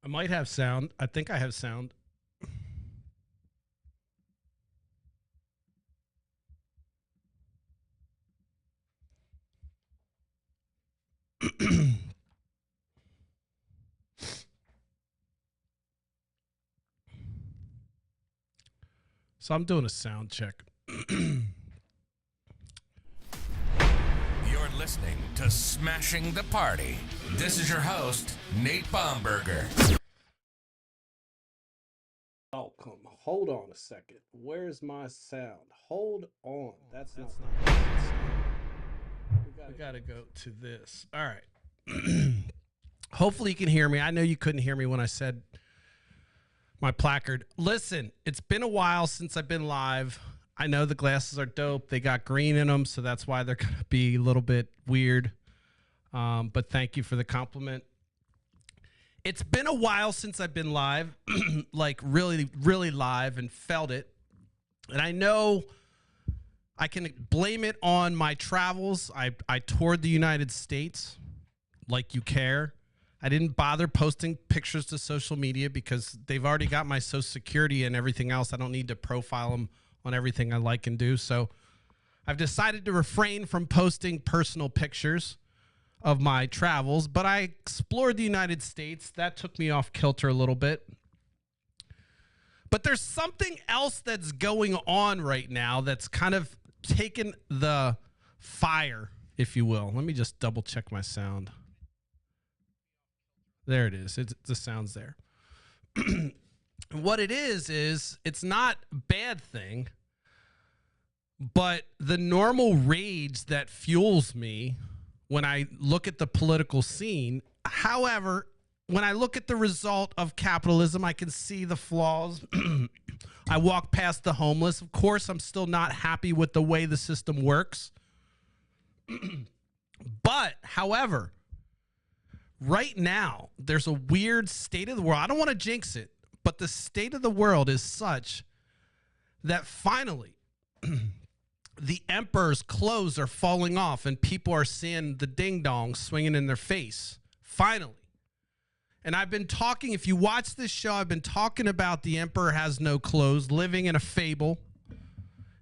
I might have sound. I think I have sound. So I'm doing a sound check. You're listening to Smashing the Party. This is your host, Nate Baumberger. Oh, hold on a second. Where's my sound? Hold on. That's not. We gotta go to this. All right. Hopefully you can hear me. I know you couldn't hear me when I said my placard. Listen, it's been a while since I've been live. I know the glasses are dope. They got green in them, so that's why they're gonna be a little bit weird. But thank you for the compliment. It's been a while since I've been live, like really, really live and felt it. And I know I can blame it on my travels. I toured the United States, like you care. I didn't bother posting pictures to social media because they've already got my Social Security and everything else. I don't need to profile them on everything I like and do. So I've decided to refrain from posting personal pictures of my travels, but I explored the United States. That took me off kilter a little bit. But there's something else that's going on right now that's kind of taken the fire, if you will. Let me just double check my sound. There it is. The sound's there. What it is it's not a bad thing, but the normal rage that fuels me when I look at the political scene. However, when I look at the result of capitalism, I can see the flaws. I walk past the homeless. Of course, I'm still not happy with the way the system works. But, however, right now, there's a weird state of the world. I don't want to jinx it, but the state of the world is such that finally the emperor's clothes are falling off and people are seeing the ding-dong swinging in their face. Finally. And I've been talking, if you watch this show, I've been talking about the emperor has no clothes, living in a fable,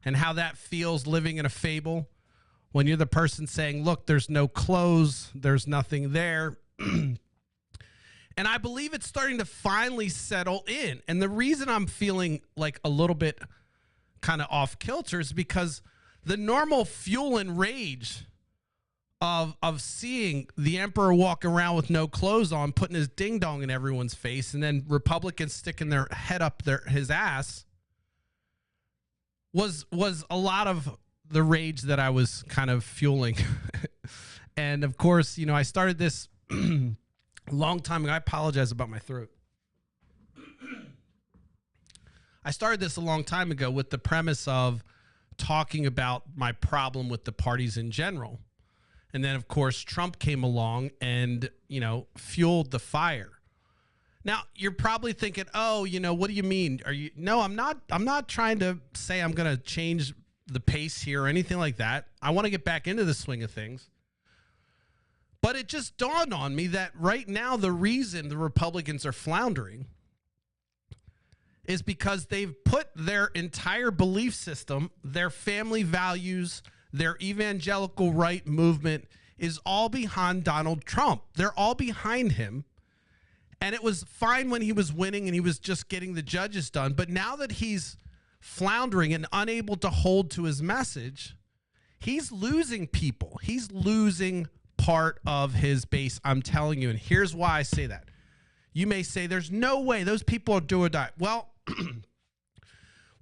and how that feels, living in a fable, when you're the person saying, look, there's no clothes, there's nothing there. And I believe it's starting to finally settle in. And the reason I'm feeling like a little bit kind of off kilter is because the normal fuel and rage of seeing the emperor walk around with no clothes on, putting his ding dong in everyone's face, and then Republicans sticking their head up his ass was a lot of the rage that I was kind of fueling. And of course, you know, I started this a long time ago. I apologize about my throat. I started this a long time ago with the premise of talking about my problem with the parties in general. And then, of course, Trump came along and, you know, fueled the fire. Now, you're probably thinking, oh, you know, what do you mean? No, I'm not trying to say I'm going to change the pace here or anything like that. I want to get back into the swing of things. But it just dawned on me that right now the reason the Republicans are floundering is because they've put their entire belief system, their family values, their evangelical right movement is all behind Donald Trump. They're all behind him. And it was fine when he was winning and he was just getting the judges done. But now that he's floundering and unable to hold to his message, he's losing people. He's losing part of his base, I'm telling you. And here's why I say that. You may say, there's no way those people are do or die. Well,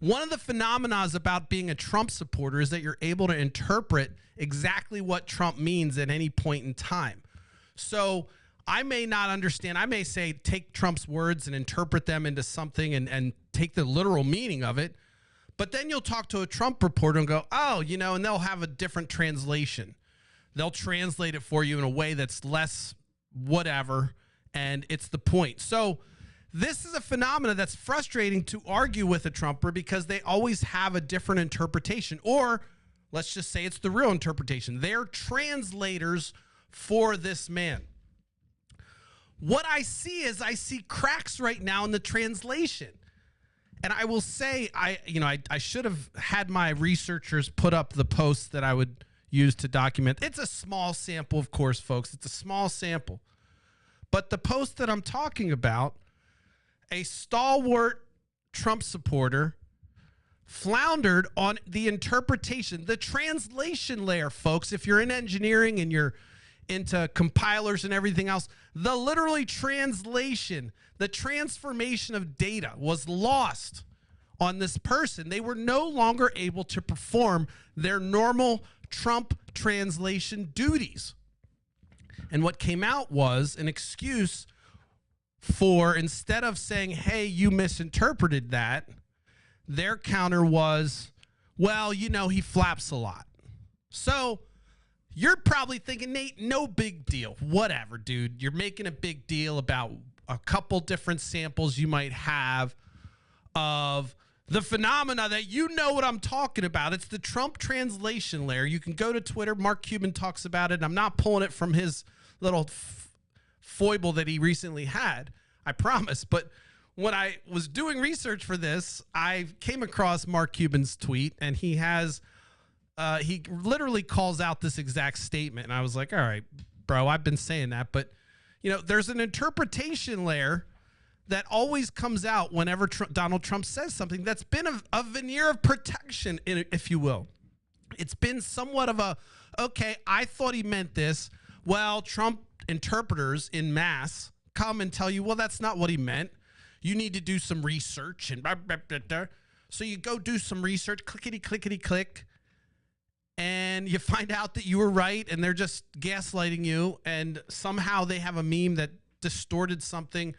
one of the phenomena about being a Trump supporter is that you're able to interpret exactly what Trump means at any point in time. So I may not understand. I may say, take Trump's words and interpret them into something and take the literal meaning of it. But then you'll talk to a Trump reporter and go, oh, you know, and they'll have a different translation. They'll translate it for you in a way that's less whatever, and it's the point. So this is a phenomenon that's frustrating to argue with a Trumper because they always have a different interpretation. Or let's just say it's the real interpretation. They're translators for this man. what I see is I see cracks right now in the translation. And I will say, I should have had my researchers put up the posts that I would use to document. It's a small sample, of course, folks. It's a small sample. But the post that I'm talking about, a stalwart Trump supporter floundered on the interpretation, the translation layer, folks. If you're in engineering and you're into compilers and everything else, the literally translation, the transformation of data was lost on this person. They were no longer able to perform their normal Trump translation duties. And what came out was an excuse for, instead of saying, hey, you misinterpreted that, their counter was, well, he flaps a lot. So you're probably thinking, Nate, no big deal. Whatever, dude. You're making a big deal about a couple different samples you might have of the phenomena that you know what I'm talking about. It's the Trump translation layer. You can go to Twitter. Mark Cuban talks about it. And I'm not pulling it from his little foible that he recently had, I promise. But when I was doing research for this, I came across Mark Cuban's tweet, and he has he literally calls out this exact statement. And I was like, all right, bro, I've been saying that. But, there's an interpretation layer that always comes out whenever Donald Trump says something that's been a veneer of protection, if you will. It's been somewhat of a, okay, I thought he meant this. Well, Trump interpreters in mass come and tell you, well, that's not what he meant. You need to do some research. And blah, blah, blah, blah. So you go do some research, clickety, clickety, click. And you find out that you were right, and they're just gaslighting you, and somehow they have a meme that distorted something,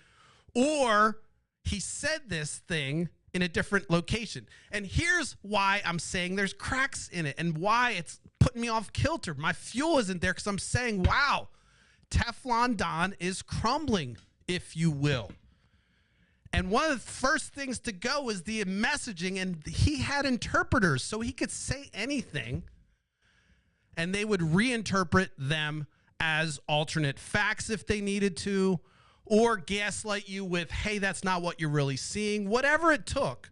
or he said this thing in a different location. And here's why I'm saying there's cracks in it, and why it's putting me off kilter. My fuel isn't there, because I'm saying, wow, Teflon Don is crumbling, if you will. And one of the first things to go is the messaging, and he had interpreters, so he could say anything, and they would reinterpret them as alternate facts if they needed to, or gaslight you with, hey, that's not what you're really seeing. Whatever it took,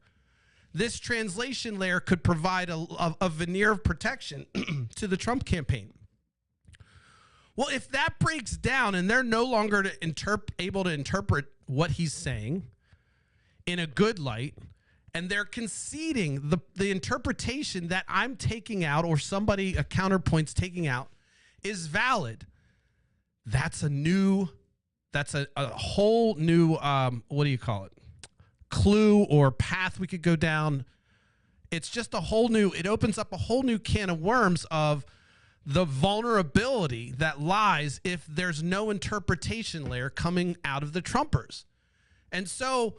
this translation layer could provide a veneer of protection to the Trump campaign. Well, if that breaks down and they're no longer able to interpret what he's saying in a good light, and they're conceding the interpretation that I'm taking out, or somebody, a counterpoint's taking out, is valid, that's a whole new, what do you call it? Clue or path we could go down. It's just it opens up a whole new can of worms of the vulnerability that lies if there's no interpretation layer coming out of the Trumpers. And so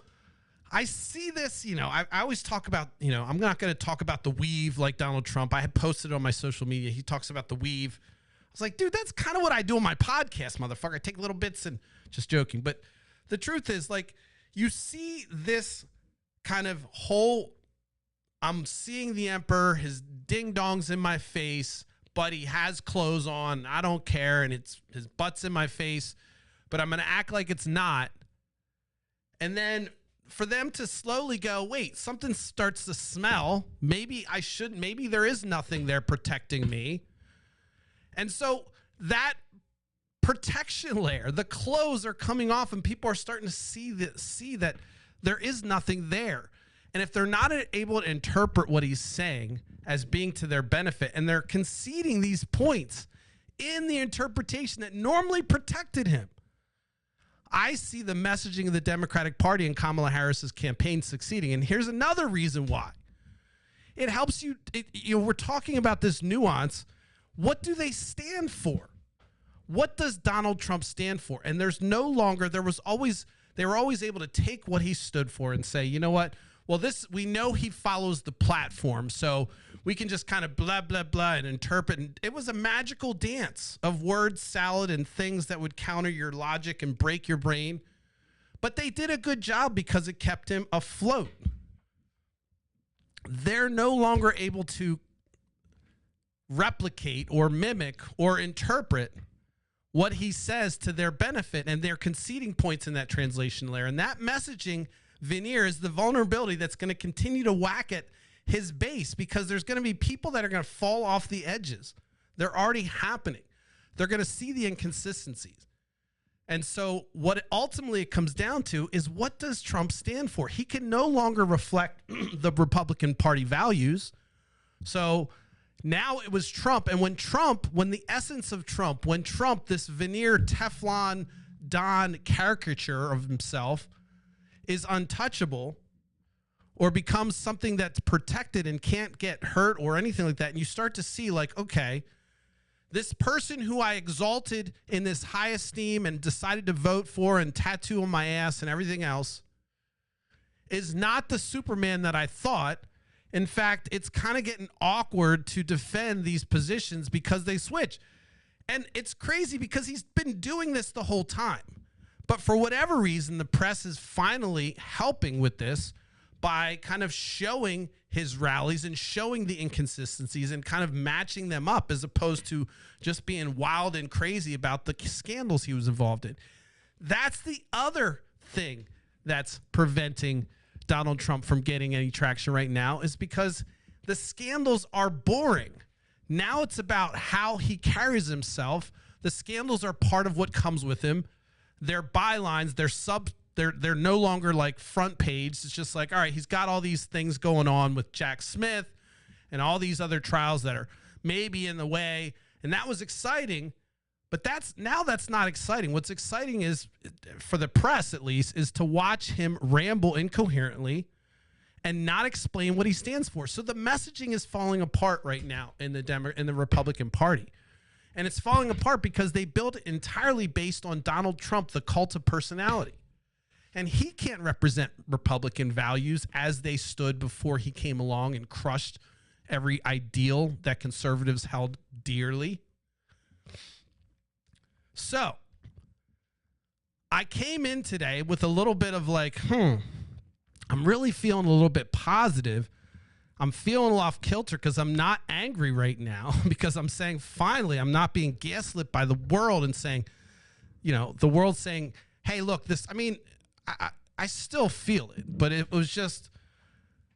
I see this, I always talk about, I'm not going to talk about the weave like Donald Trump. I had posted on my social media. He talks about the weave. I was like, dude, that's kind of what I do on my podcast, motherfucker. I take little bits and just joking. But the truth is, like, you see this kind of whole, I'm seeing the emperor, his ding dongs in my face, but he has clothes on. I don't care. And his butt's in my face, but I'm going to act like it's not. And then for them to slowly go, wait, something starts to smell. Maybe there is nothing there protecting me. And so that protection layer, the clothes are coming off, and people are starting to see that there is nothing there. And if they're not able to interpret what he's saying as being to their benefit, and they're conceding these points in the interpretation that normally protected him, I see the messaging of the Democratic Party and Kamala Harris's campaign succeeding. And here's another reason why. It helps you, we're talking about this nuance. What do they stand for? What does Donald Trump stand for? And they were always able to take what he stood for and say, you know what? Well, we know he follows the platform, so we can just kind of blah, blah, blah and interpret. And it was a magical dance of word salad and things that would counter your logic and break your brain. But they did a good job because it kept him afloat. They're no longer able to replicate or mimic or interpret what he says to their benefit, and they're conceding points in that translation layer. And that messaging veneer is the vulnerability that's going to continue to whack at his base, because there's going to be people that are going to fall off the edges. They're already happening. They're going to see the inconsistencies. And so what ultimately it comes down to is, what does Trump stand for? He can no longer reflect the Republican Party values. So now it was Trump. And when the essence of Trump, when Trump, this veneer Teflon Don caricature of himself, is untouchable or becomes something that's protected and can't get hurt or anything like that, and you start to see like, okay, this person who I exalted in this high esteem and decided to vote for and tattoo on my ass and everything else is not the Superman that I thought. In fact, it's kind of getting awkward to defend these positions because they switch. And it's crazy because he's been doing this the whole time. But for whatever reason, the press is finally helping with this by kind of showing his rallies and showing the inconsistencies and kind of matching them up, as opposed to just being wild and crazy about the scandals he was involved in. That's the other thing that's preventing Donald Trump from getting any traction right now, is because the scandals are boring. Now it's about how he carries himself. The scandals are part of what comes with him. They're bylines, they're no longer like front page. It's just like, all right, he's got all these things going on with Jack Smith and all these other trials that are maybe in the way. And that was exciting, but that's not exciting. What's exciting is, for the press at least, is to watch him ramble incoherently and not explain what he stands for. So the messaging is falling apart right now in the Republican Party. And it's falling apart because they built it entirely based on Donald Trump, the cult of personality. And he can't represent Republican values as they stood before he came along and crushed every ideal that conservatives held dearly. So I came in today with a little bit of like, I'm really feeling a little bit positive. I'm feeling a little off kilter because I'm not angry right now, because I'm saying, finally, I'm not being gaslit by the world and saying, the world saying, hey, look, I still feel it, but it was just,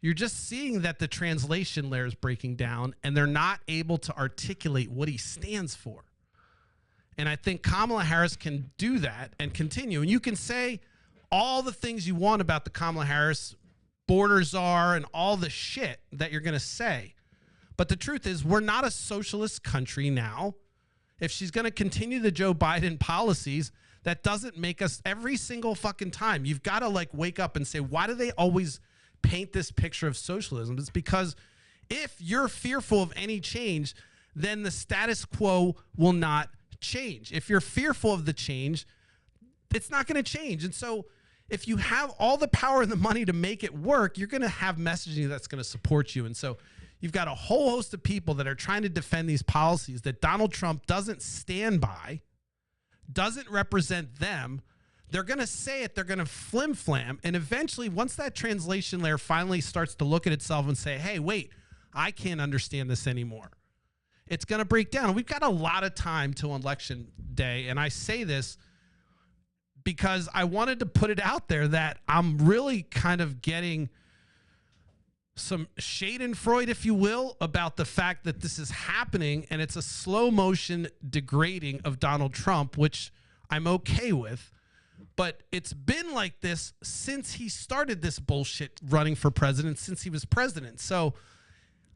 you're just seeing that the translation layer is breaking down and they're not able to articulate what he stands for. And I think Kamala Harris can do that and continue. And you can say all the things you want about the Kamala Harris border czar and all the shit that you're going to say. But the truth is, we're not a socialist country now. If she's going to continue the Joe Biden policies, that doesn't make us, every single fucking time, you've got to like wake up and say, why do they always paint this picture of socialism? It's because if you're fearful of any change, then the status quo will not change. If you're fearful of the change, it's not going to change. And so if you have all the power and the money to make it work, you're going to have messaging that's going to support you. And so you've got a whole host of people that are trying to defend these policies that Donald Trump doesn't stand by, doesn't represent them. They're going to say it. They're going to flim-flam. And eventually, once that translation layer finally starts to look at itself and say, hey, wait, I can't understand this anymore, it's going to break down. We've got a lot of time till election day. And I say this because I wanted to put it out there that I'm really kind of getting some schadenfreude, if you will, about the fact that this is happening, and it's a slow motion degrading of Donald Trump, which I'm okay with. But it's been like this since he started this bullshit running for president, since he was president. So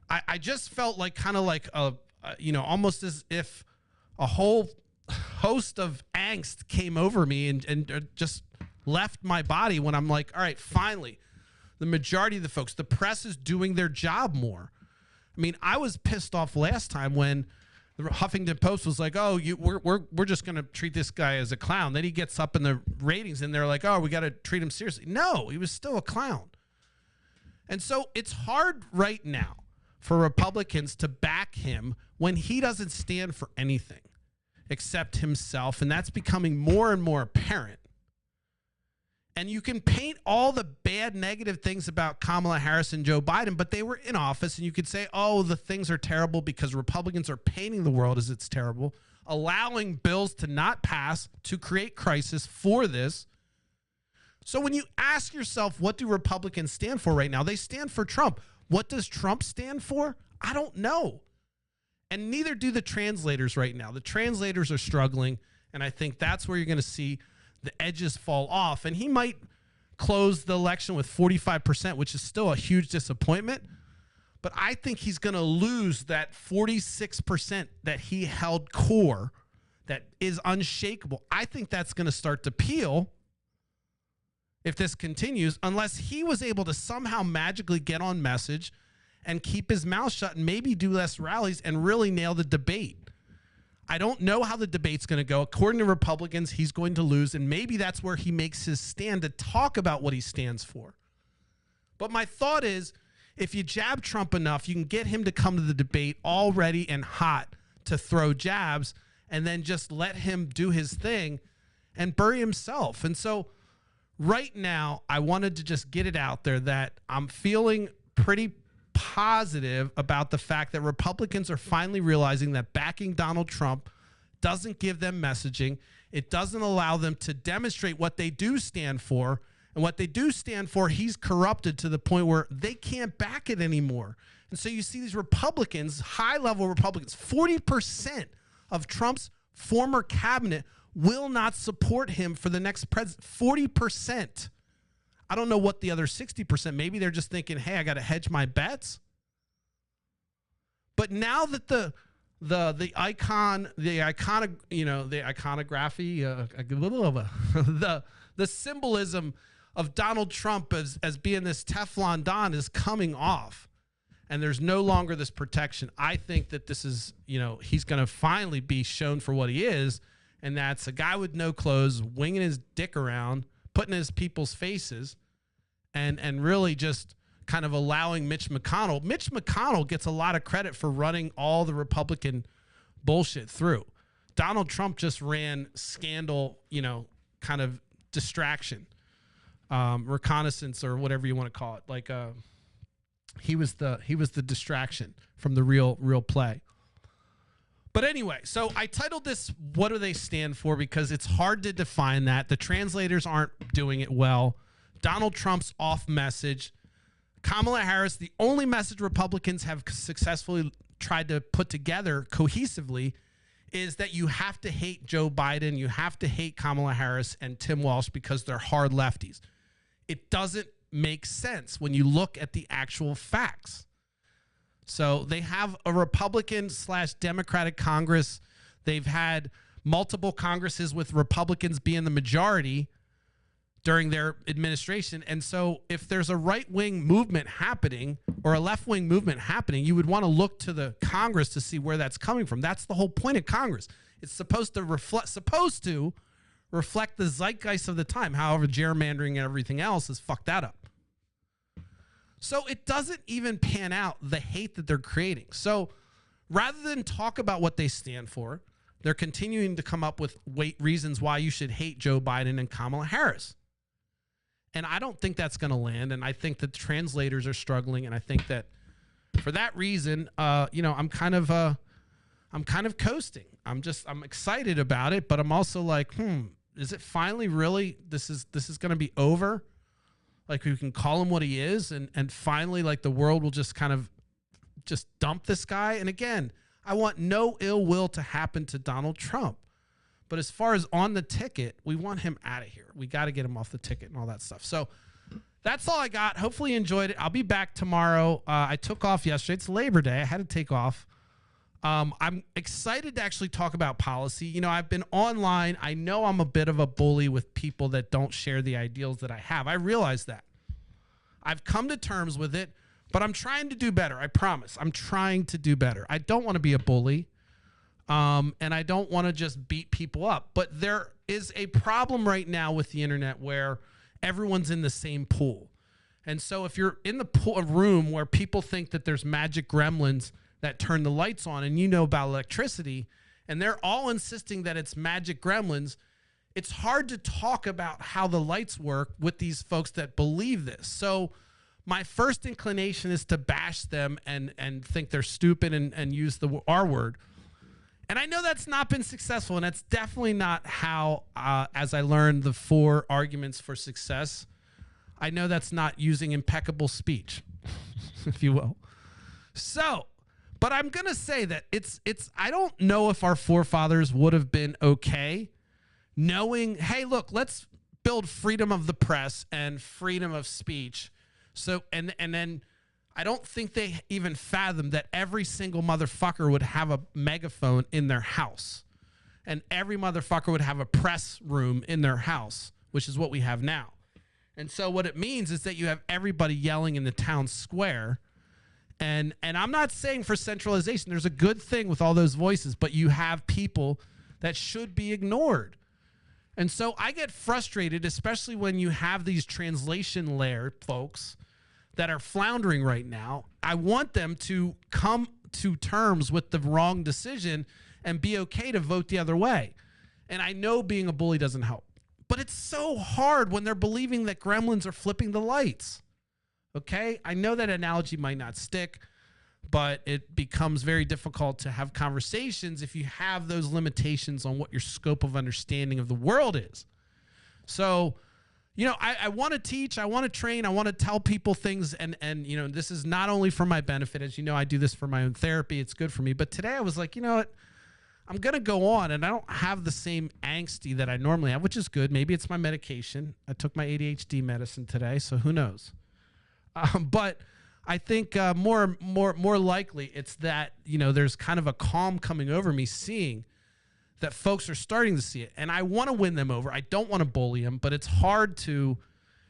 I just felt like kind of like almost as if a whole host of angst came over me and just left my body when I'm like, all right, finally, the majority of the folks, the press is doing their job more. I mean, I was pissed off last time when the Huffington Post was like, oh, we're just going to treat this guy as a clown. Then he gets up in the ratings and they're like, oh, we got to treat him seriously. No, he was still a clown. And so it's hard right now for Republicans to back him when he doesn't stand for anything except himself. And that's becoming more and more apparent. And you can paint all the bad, negative things about Kamala Harris and Joe Biden, but they were in office, and you could say, oh, the things are terrible because Republicans are painting the world as it's terrible. allowing bills to not pass to create crisis for this. So when you ask yourself, what do Republicans stand for right now? They stand for Trump. What does Trump stand for? I don't know. And neither do the translators right now. The translators are struggling, and I think that's where you're going to see the edges fall off. And he might close the election with 45%, which is still a huge disappointment. But I think he's going to lose that 46% that he held core that is unshakable. I think that's going to start to peel if this continues, unless he was able to somehow magically get on message and keep his mouth shut and maybe do less rallies and really nail the debate. I don't know how the debate's going to go. According to Republicans, he's going to lose, and maybe that's where he makes his stand to talk about what he stands for. But my thought is, if you jab Trump enough, you can get him to come to the debate all ready and hot to throw jabs, and then just let him do his thing and bury himself. And so right now, I wanted to just get it out there that I'm feeling pretty positive about the fact that Republicans are finally realizing that backing Donald Trump doesn't give them messaging. It doesn't allow them to demonstrate what they do stand for. And what they do stand for, he's corrupted to the point where they can't back it anymore. And so you see these Republicans, high-level Republicans, 40% of Trump's former cabinet will not support him for the next president. 40%. I don't know what the other 60%, maybe they're just thinking, hey, I got to hedge my bets. But now that the symbolism of Donald Trump as being this Teflon Don is coming off, and there's no longer this protection. I think that this is, he's going to finally be shown for what he is, and that's a guy with no clothes, winging his dick around, putting his people's faces, and really just kind of allowing Mitch McConnell. Mitch McConnell gets a lot of credit for running all the Republican bullshit through. Donald Trump just ran scandal, kind of distraction, reconnaissance, or whatever you want to call it. Like he was the distraction from the real play. But anyway, so I titled this, what do they stand for? Because it's hard to define that. The translators aren't doing it well. Donald Trump's off message. Kamala Harris, the only message Republicans have successfully tried to put together cohesively is that you have to hate Joe Biden, you have to hate Kamala Harris and Tim Walsh because they're hard lefties. It doesn't make sense when you look at the actual facts. So they have a Republican/Democratic Congress. They've had multiple Congresses with Republicans being the majority during their administration. And so if there's a right-wing movement happening or a left-wing movement happening, you would want to look to the Congress to see where that's coming from. That's the whole point of Congress. It's supposed to reflect the zeitgeist of the time. However, gerrymandering and everything else has fucked that up. So it doesn't even pan out the hate that they're creating. So rather than talk about what they stand for, they're continuing to come up with reasons why you should hate Joe Biden and Kamala Harris. And I don't think that's going to land. And I think that the translators are struggling. And I think that for that reason, I'm kind of coasting. I'm excited about it, but I'm also like, is it finally really, this is going to be over? Like, we can call him what he is, and finally, like, the world will just kind of just dump this guy. And again, I want no ill will to happen to Donald Trump. But as far as on the ticket, we want him out of here. We got to get him off the ticket and all that stuff. So that's all I got. Hopefully you enjoyed it. I'll be back tomorrow. I took off yesterday. It's Labor Day. I had to take off. I'm excited to actually talk about policy. I've been online. I know I'm a bit of a bully with people that don't share the ideals that I have. I realize that. I've come to terms with it, but I'm trying to do better. I promise. I'm trying to do better. I don't want to be a bully, and I don't want to just beat people up. But there is a problem right now with the internet where everyone's in the same pool. And so if you're in the room where people think that there's magic gremlins that turn the lights on, and about electricity, and they're all insisting that it's magic gremlins, it's hard to talk about how the lights work with these folks that believe this. So my first inclination is to bash them and think they're stupid and use the R word. And I know that's not been successful, and that's definitely not how, as I learned the 4 arguments for success, I know that's not using impeccable speech, if you will. So, but I'm going to say that I don't know if our forefathers would have been okay knowing, hey, look, let's build freedom of the press and freedom of speech. So, and then I don't think they even fathomed that every single motherfucker would have a megaphone in their house, and every motherfucker would have a press room in their house, which is what we have now. And so what it means is that you have everybody yelling in the town square. And I'm not saying for centralization, there's a good thing with all those voices, but you have people that should be ignored. And so I get frustrated, especially when you have these translation layer folks that are floundering right now. I want them to come to terms with the wrong decision and be okay to vote the other way. And I know being a bully doesn't help, but it's so hard when they're believing that gremlins are flipping the lights. Okay? I know that analogy might not stick, but it becomes very difficult to have conversations if you have those limitations on what your scope of understanding of the world is. So, you know, I want to teach, I want to train, I want to tell people things, and you know, this is not only for my benefit. As you know, I do this for my own therapy. It's good for me. But today I was like, you know what? I'm going to go on, and I don't have the same angsty that I normally have, which is good. Maybe it's my medication. I took my ADHD medicine today, so who knows? But I think more likely it's that, you know, there's kind of a calm coming over me, seeing that folks are starting to see it. And I want to win them over. I don't want to bully them, but it's hard to.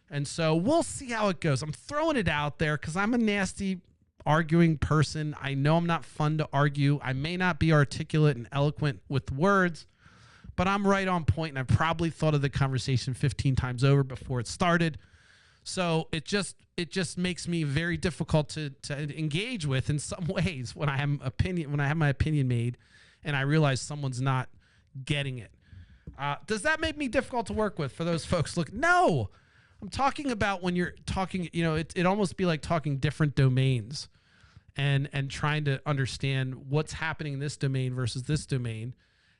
And so we'll see how it goes. I'm throwing it out there because I'm a nasty arguing person. I know I'm not fun to argue. I may not be articulate and eloquent with words, but I'm right on point, and I've probably thought of the conversation 15 times over before it started. So it just makes me very difficult to engage with in some ways when I have my opinion made and I realize someone's not getting it. Does that make me difficult to work with for those folks? Look, no, I'm talking about when you're talking, you know, it almost be like talking different domains and trying to understand what's happening in this domain versus this domain.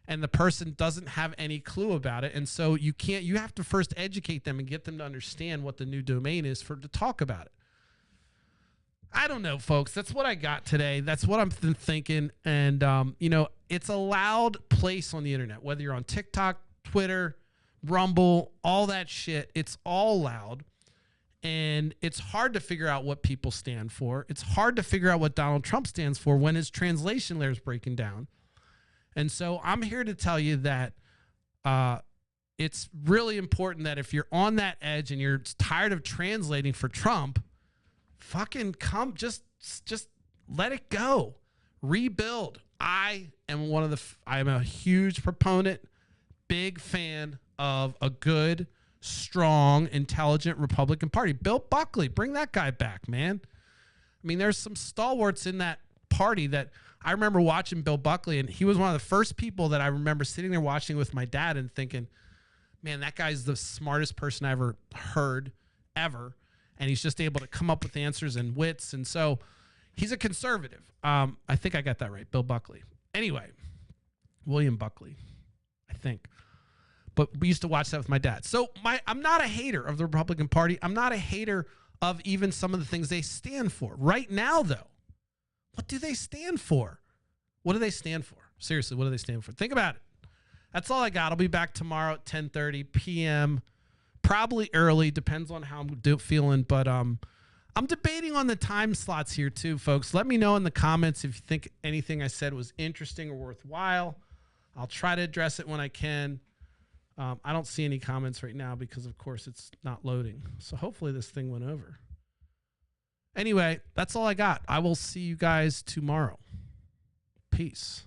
And the person doesn't have any clue about it. And so you have to first educate them and get them to understand what the new domain is to talk about it. I don't know, folks. That's what I got today. That's what I'm thinking. And, you know, it's a loud place on the internet, whether you're on TikTok, Twitter, Rumble, all that shit. It's all loud. And it's hard to figure out what people stand for. It's hard to figure out what Donald Trump stands for when his translation layer is breaking down. And so I'm here to tell you that it's really important that if you're on that edge and you're tired of translating for Trump, fucking just let it go. Rebuild. I am a huge proponent, big fan of a good, strong, intelligent Republican Party. Bill Buckley, bring that guy back, man. I mean, there's some stalwarts in that party that I remember watching Bill Buckley, and he was one of the first people that I remember sitting there watching with my dad and thinking, man, that guy's the smartest person I ever heard, ever. And he's just able to come up with answers and wits. And so he's a conservative. I think I got that right. Bill Buckley. Anyway, William Buckley, I think. But we used to watch that with my dad. So I'm not a hater of the Republican Party. I'm not a hater of even some of the things they stand for. Right now, though, what do they stand for? What do they stand for? Seriously, what do they stand for? Think about it. That's all I got. I'll be back tomorrow at 10:30 p.m. Probably early. Depends on how I'm feeling. But I'm debating on the time slots here too, folks. Let me know in the comments if you think anything I said was interesting or worthwhile. I'll try to address it when I can. I don't see any comments right now because, of course, it's not loading. So hopefully this thing went over. Anyway, that's all I got. I will see you guys tomorrow. Peace.